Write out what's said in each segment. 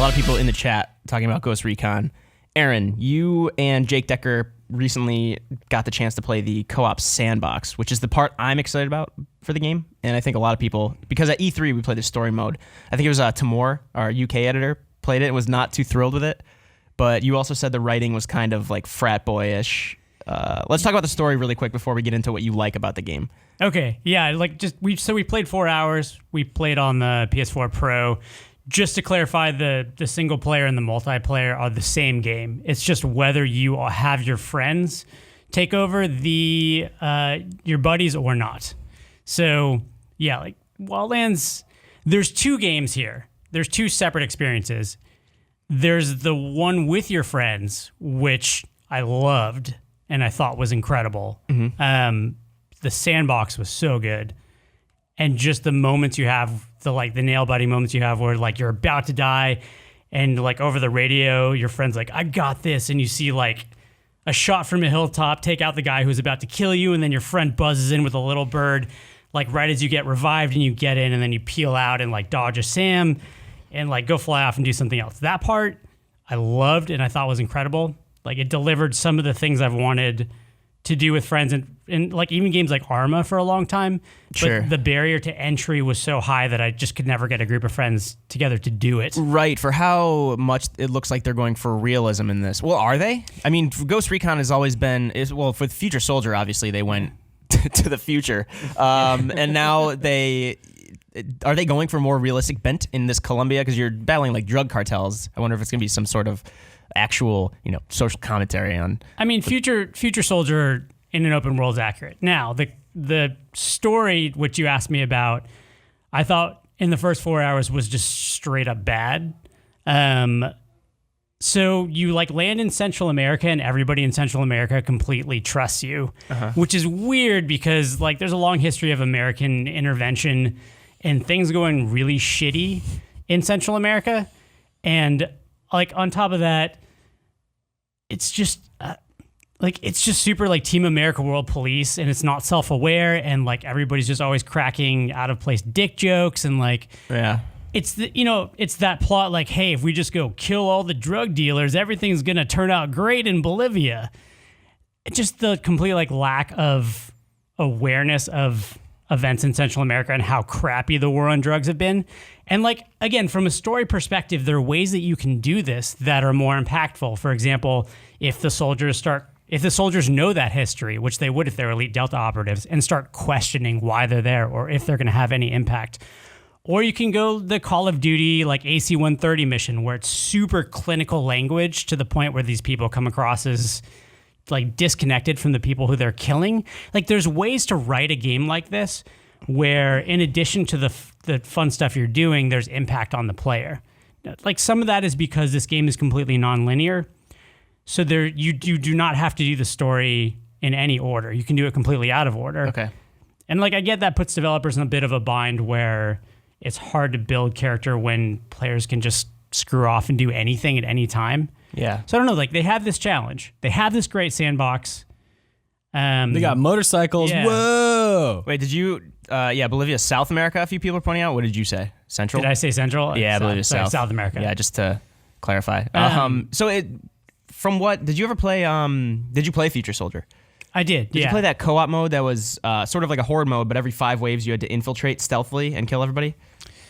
lot of people in the chat talking about Ghost Recon. Aaron, you and Jake Decker recently got the chance to play the co-op sandbox, which is the part I'm excited about for the game. And I think a lot of people, because at E3 we played the story mode. I think it was Timur, our UK editor, played it and was not too thrilled with it. But you also said the writing was kind of like frat boyish. Let's talk about the story really quick before we get into what you like about the game. Okay, yeah, we played 4 hours. We played on the PS4 Pro. Just to clarify, the single player and the multiplayer are the same game. It's just whether you have your friends take over your buddies or not. So yeah, like Wildlands, there's 2 games here. There's 2 separate experiences. There's the one with your friends, which I loved and I thought was incredible. Mm-hmm. The sandbox was so good. And just the moments you have, the nail-biting moments you have where like you're about to die and like over the radio, your friend's like, I got this. And you see like a shot from a hilltop, take out the guy who's about to kill you. And then your friend buzzes in with a little bird, like right as you get revived and you get in and then you peel out and like dodge a SAM and like go fly off and do something else. That part I loved and I thought was incredible. Like it delivered some of the things I've wanted to do with friends and like even games like Arma for a long time. Sure. But the barrier to entry was so high that I just could never get a group of friends together to do it. Right, for how much it looks like they're going for realism in this. Well, are they? I mean, Ghost Recon has always been, for Future Soldier, obviously, they went to the future. And now are they going for more realistic bent in this Colombia? Because you're battling like drug cartels. I wonder if it's going to be some sort of actual, social commentary on. I mean, Future Soldier in an open world is accurate. Now, the story which you asked me about, I thought in the first 4 hours was just straight up bad. So you like land in Central America and everybody in Central America completely trusts you, which is weird because like there's a long history of American intervention and things going really shitty in Central America. And like on top of that, it's just super like Team America World Police, and it's not self-aware, and like everybody's just always cracking out of place dick jokes, and like it's that plot like, hey, if we just go kill all the drug dealers, everything's gonna turn out great in Bolivia. It's just the complete like lack of awareness of events in Central America and how crappy the war on drugs have been. And like, again, from a story perspective, there are ways that you can do this that are more impactful. For example, if the soldiers know that history, which they would if they're elite Delta operatives, and start questioning why they're there or if they're going to have any impact. Or you can go the Call of Duty like AC-130 mission where it's super clinical language to the point where these people come across as like disconnected from the people who they're killing. Like there's ways to write a game like this where in addition to the fun stuff you're doing, there's impact on the player. Like some of that is because this game is completely non-linear. So you do not have to do the story in any order. You can do it completely out of order. Okay. And like I get that puts developers in a bit of a bind where it's hard to build character when players can just screw off and do anything at any time. Yeah. So I don't know, like they have this challenge. They have this great sandbox. They got motorcycles. Yeah. Whoa. Wait, did you, Bolivia, South America, a few people are pointing out. What did you say? Central? Did I say Central? Yeah, Bolivia, South. South America. Yeah, just to clarify. From what, did you ever play, did you play Future Soldier? I did, Did you play that co-op mode that was sort of like a horde mode, but every 5 waves you had to infiltrate stealthily and kill everybody?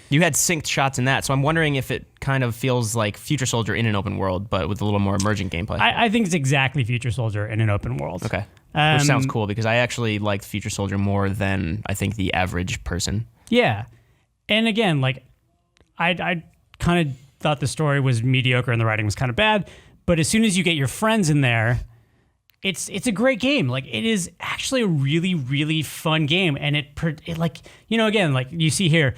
You had synced shots in that, so I'm wondering if it kind of feels like Future Soldier in an open world, but with a little more emergent gameplay. I think it's exactly Future Soldier in an open world. Okay. Which sounds cool, because I actually liked Future Soldier more than I think the average person. Yeah. And again, like, I kind of thought the story was mediocre and the writing was kind of bad, but as soon as you get your friends in there, it's a great game. Like, it is actually a really, really fun game. And it like, again, like you see here,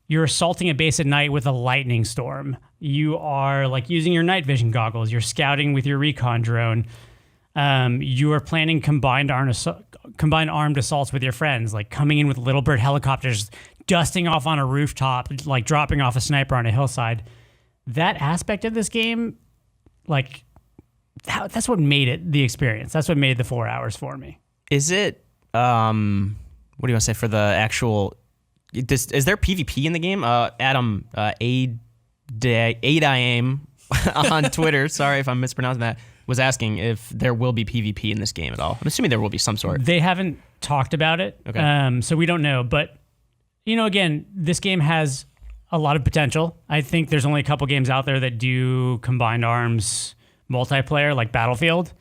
you're assaulting a base at night with a lightning storm. You are like using your night vision goggles. You're scouting with your recon drone. You are planning combined armed assaults with your friends, like coming in with little bird helicopters, dusting off on a rooftop, like dropping off a sniper on a hillside. That aspect of this game, like that's what made it the experience. That's what made the 4 hours for me. Is it, what do you want to say for the actual... Is there PvP in the game? Adam, ADD 8IAM on Twitter, sorry if I'm mispronouncing that, was asking if there will be PvP in this game at all. I'm assuming there will be some sort. They haven't talked about it, so we don't know. But, again, this game has a lot of potential. I think there's only a couple games out there that do combined arms multiplayer, like Battlefield.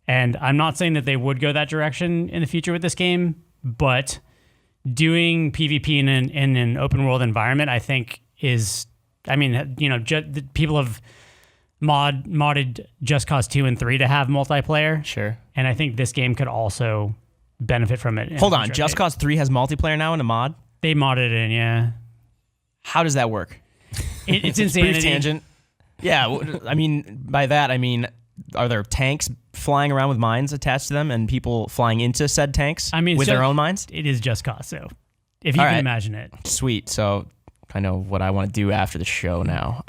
And I'm not saying that they would go that direction in the future with this game, but doing PvP in an open world environment, I think is, people have modded Just Cause 2 and 3 to have multiplayer. Sure. And I think this game could also benefit from it. Hold on, Just Cause 3 has multiplayer now in a mod? They modded it in, yeah. How does that work? It's insanity. Brief tangent. Yeah, by that, are there tanks flying around with mines attached to them and people flying into said tanks with their own mines? It is Just Cause, so if you can imagine it. Sweet. So I know what I want to do after the show now.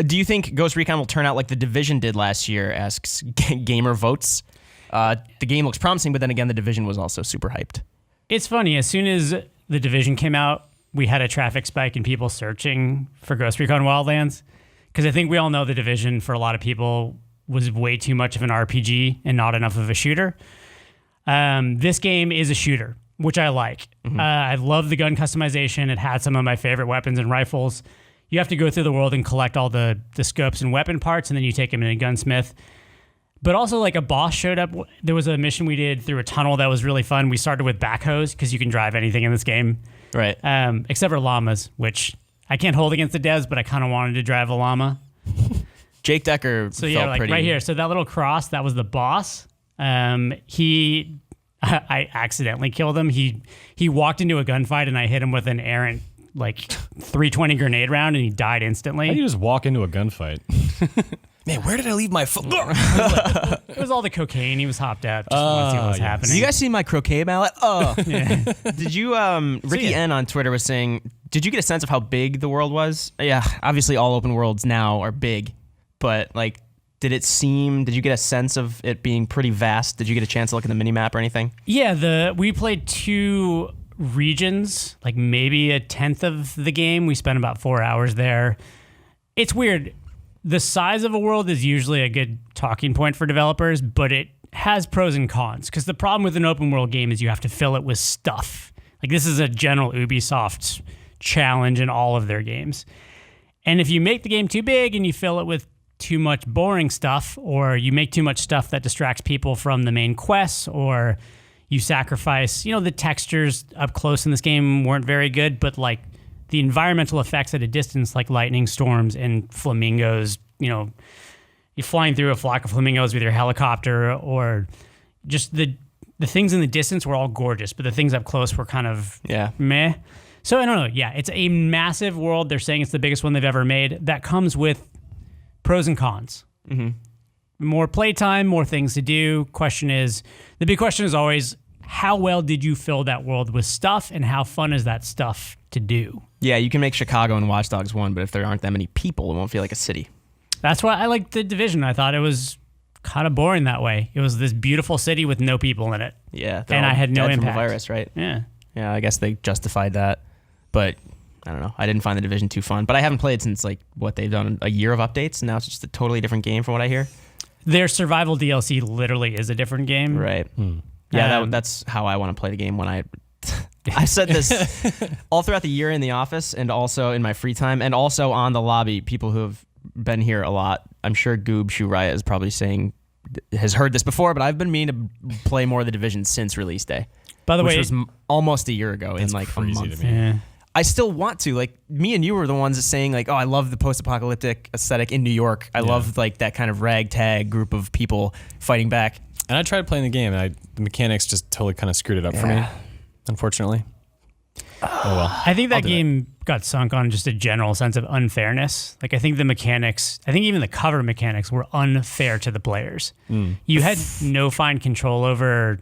Do you think Ghost Recon will turn out like The Division did last year, asks Gamer Votes? The game looks promising, but then again, The Division was also super hyped. It's funny. As soon as The Division came out, we had a traffic spike in people searching for Ghost Recon Wildlands. Because I think we all know The Division, for a lot of people, was way too much of an RPG and not enough of a shooter. This game is a shooter, which I like. Mm-hmm. I love the gun customization. It had some of my favorite weapons and rifles. You have to go through the world and collect all the scopes and weapon parts, and then you take them in a gunsmith. But also, like, a boss showed up. There was a mission we did through a tunnel that was really fun. We started with backhoes, because you can drive anything in this game. Right. Except for llamas, which I can't hold against the devs, but I kind of wanted to drive a llama. Jake Decker felt pretty... right here. So that little cross, that was the boss. I accidentally killed him. He walked into a gunfight, and I hit him with an errant, 320 grenade round, and he died instantly. How do you just walk into a gunfight? Man, where did I leave my phone? It was all the cocaine. He was hopped up. Just want to see what was happening. Did you guys see my croquet mallet? Oh. Yeah. Did you, Ricky N on Twitter was saying, did you get a sense of how big the world was? Yeah, obviously all open worlds now are big, but did you get a sense of it being pretty vast? Did you get a chance to look at the minimap or anything? Yeah, we played 2 regions, maybe a tenth of the game. We spent about 4 hours there. It's weird. The size of a world is usually a good talking point for developers, but it has pros and cons. Because the problem with an open world game is you have to fill it with stuff. This is a general Ubisoft challenge in all of their games. And if you make the game too big and you fill it with too much boring stuff, or you make too much stuff that distracts people from the main quests, or you sacrifice, the textures up close in this game weren't very good, but the environmental effects at a distance, like lightning storms and flamingos, you're flying through a flock of flamingos with your helicopter, or just the things in the distance were all gorgeous, but the things up close were kind of meh. So I don't know. Yeah, it's a massive world. They're saying it's the biggest one they've ever made. That comes with pros and cons. Mm-hmm. More playtime, more things to do. The big question is always, how well did you fill that world with stuff, and how fun is that stuff to do? Yeah, you can make Chicago and Watch Dogs 1, but if there aren't that many people, it won't feel like a city. That's why I liked The Division. I thought it was kind of boring that way. It was this beautiful city with no people in it. Yeah, and I had no impact. From the virus, right? Yeah. Yeah, I guess they justified that, but I don't know. I didn't find The Division too fun, but I haven't played since they've done a year of updates, and now it's just a totally different game from what I hear. Their survival DLC literally is a different game. Right. Yeah, that's how I want to play the game when I said this all throughout the year in the office, and also in my free time, and also on the lobby. People who have been here a lot, I'm sure Goob Shu Riot is probably has heard this before, but I've been meaning to play more of The Division since release day. By the way, which was almost a year ago in a month. Yeah. I still want to. Me and you were the ones saying oh, I love the post-apocalyptic aesthetic in New York. I love that kind of ragtag group of people fighting back. And I tried playing the game, and the mechanics just totally kind of screwed it up for me, unfortunately. Oh well. I think that game got sunk on just a general sense of unfairness. I think the mechanics, even the cover mechanics were unfair to the players. You had no fine control over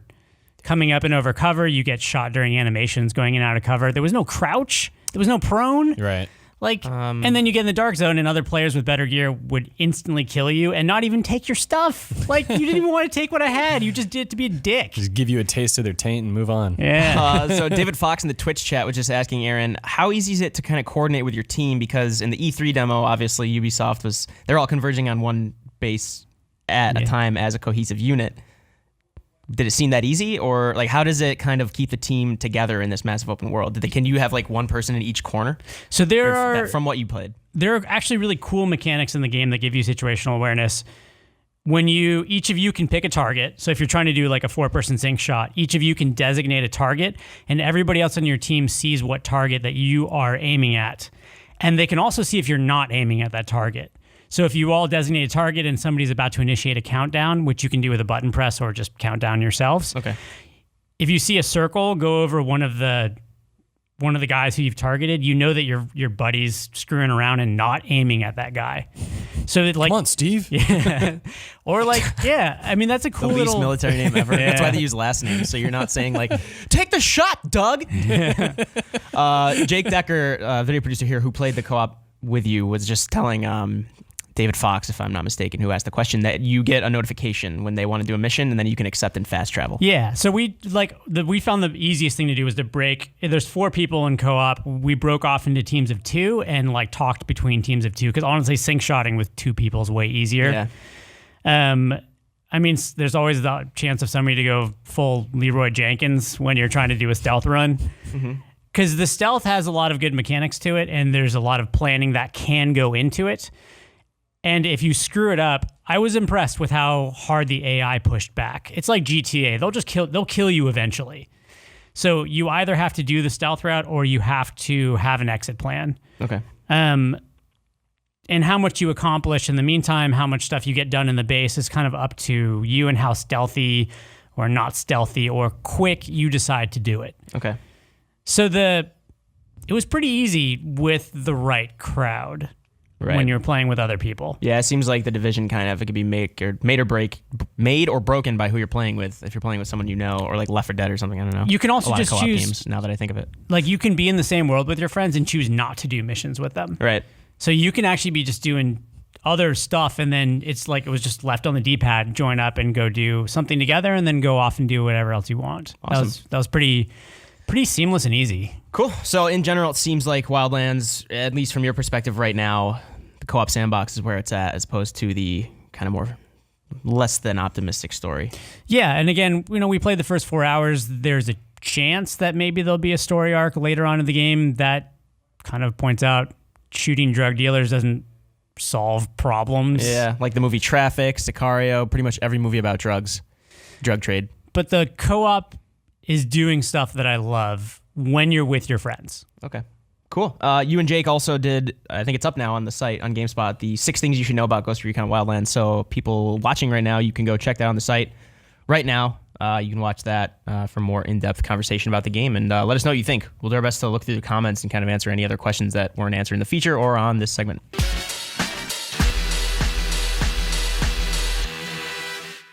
coming up and over cover. You get shot during animations going in and out of cover. There was no crouch. There was no prone. Right. And then you get in the dark zone and other players with better gear would instantly kill you and not even take your stuff. Like, you didn't even want to take what I had. You just did it to be a dick. Just give you a taste of their taint and move on. Yeah. So David Fox in the Twitch chat was just asking Aaron, how easy is it to kind of coordinate with your team? Because in the E3 demo, obviously Ubisoft they're all converging on one base at a time as a cohesive unit. Did it seem that easy, or like how does it kind of keep the team together in this massive open world? Can you have like one person in each corner? So from what you played, there are actually really cool mechanics in the game that give you situational awareness. When each of you can pick a target. So if you're trying to do like a 4-person sync shot, each of you can designate a target, and everybody else on your team sees what target that you are aiming at, and they can also see if you're not aiming at that target. So if you all designate a target and somebody's about to initiate a countdown, which you can do with a button press or just count down yourselves. Okay. If you see a circle go over one of the guys who you've targeted, you know that your buddy's screwing around and not aiming at that guy. So it like, come on, Steve. Yeah. Or like, yeah, I mean, that's a cool the least little military name ever. Yeah. That's why they use last names. So you're not saying like, take the shot, Doug. Jake Decker, video producer here who played the co-op with you, was just telling David Fox, if I'm not mistaken, who asked the question, that you get a notification when they want to do a mission, and then you can accept and fast travel. Yeah. So we found the easiest thing to do was to break. There's 4 people in co-op. We broke off into teams of 2 and like talked between teams of 2, because honestly, sync shotting with 2 people is way easier. Yeah. I mean, there's always the chance of somebody to go full Leroy Jenkins when you're trying to do a stealth run. Because the stealth has a lot of good mechanics to it, and there's a lot of planning that can go into it. And if you screw it up, I was impressed with how hard the AI pushed back. It's like GTA. They'll kill you eventually. So you either have to do the stealth route or you have to have an exit plan. Okay. And how much you accomplish in the meantime, how much stuff you get done in the base is kind of up to you and how stealthy or not stealthy or quick you decide to do it. Okay. So it was pretty easy with the right crowd. Right. When you're playing with other people. Yeah, it seems like the Division kind of, it could be made or broken by who you're playing with. If you're playing with someone you know, or like Left 4 Dead or something, I don't know. You can also just choose games, now that I think of it. Like, you can be in the same world with your friends and choose not to do missions with them. Right. So you can actually be just doing other stuff, and then it's like it was just left on the D-pad, join up and go do something together, and then go off and do whatever else you want. Awesome. That was pretty seamless and easy. Cool. So in general, it seems like Wildlands, at least from your perspective right now, the co-op sandbox is where it's at, as opposed to the kind of more less than optimistic story. Yeah, and again, we played the first 4 hours. There's a chance that maybe there'll be a story arc later on in the game that kind of points out shooting drug dealers doesn't solve problems. Yeah, like the movie Traffic, Sicario, pretty much every movie about drugs, drug trade. But the co-op is doing stuff that I love when you're with your friends. Okay. Cool. You and Jake also did, I think it's up now on the site, on GameSpot, the 6 things you should know about Ghost Recon Wildlands. So people watching right now, you can go check that on the site right now. You can watch that for more in-depth conversation about the game, and let us know what you think. We'll do our best to look through the comments and kind of answer any other questions that weren't answered in the feature or on this segment.